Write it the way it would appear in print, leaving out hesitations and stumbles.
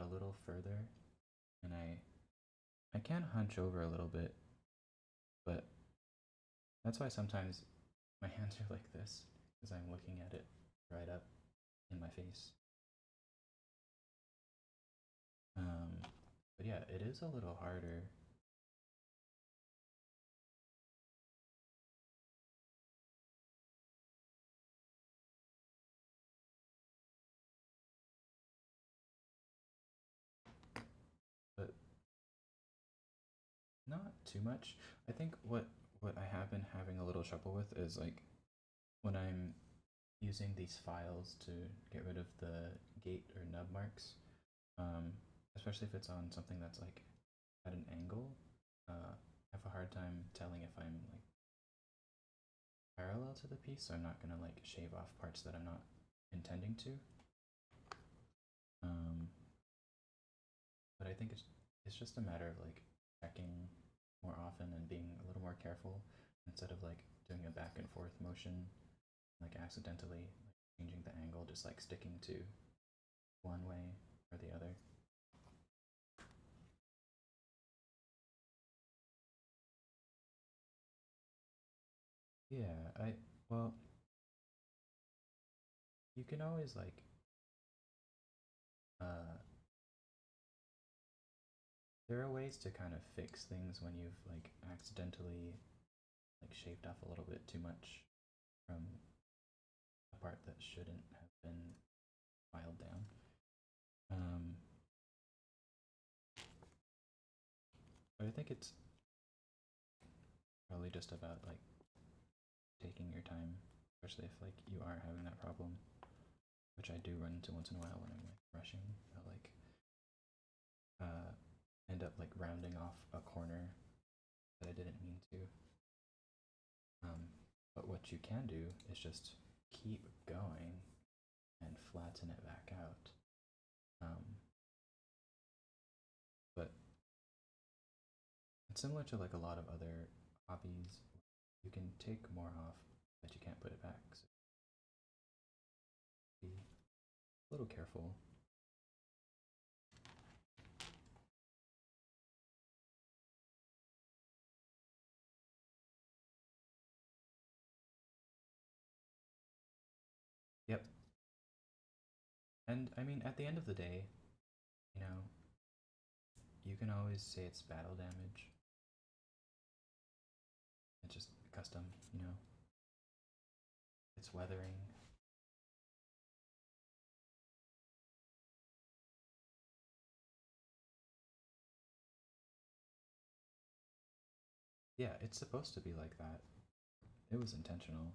out a little further, and I can hunch over a little bit, but that's why sometimes my hands are like this, because I'm looking at it right up in my face. But yeah, it is a little harder. But not too much. I think what I have been having a little trouble with is like when I'm using these files to get rid of the gate or nub marks, um, especially if it's on something that's like at an angle. I have a hard time telling if I'm like parallel to the piece, so I'm not gonna like shave off parts that I'm not intending to. Um, but I think it's just a matter of like checking more often and being a little more careful instead of like doing a back and forth motion, like accidentally like changing the angle, just like sticking to one way or the other. Yeah, well, you can always like uh there are ways to kind of fix things when you've like accidentally like shaved off a little bit too much from a part that shouldn't have been filed down. Um, but I think it's probably just about like taking your time, especially if like you are having that problem, which I do run into once in a while when I'm like rushing. I'll like uh, end up like rounding off a corner that I didn't mean to. But what you can do is just keep going and flatten it back out. Um, but it's similar to like a lot of other hobbies. You can take more off, but you can't put it back. So be a little careful. Yep. And I mean, at the end of the day, you know, you can always say it's battle damage. It's just custom, you know. It's weathering. Yeah, it's supposed to be like that. It was intentional.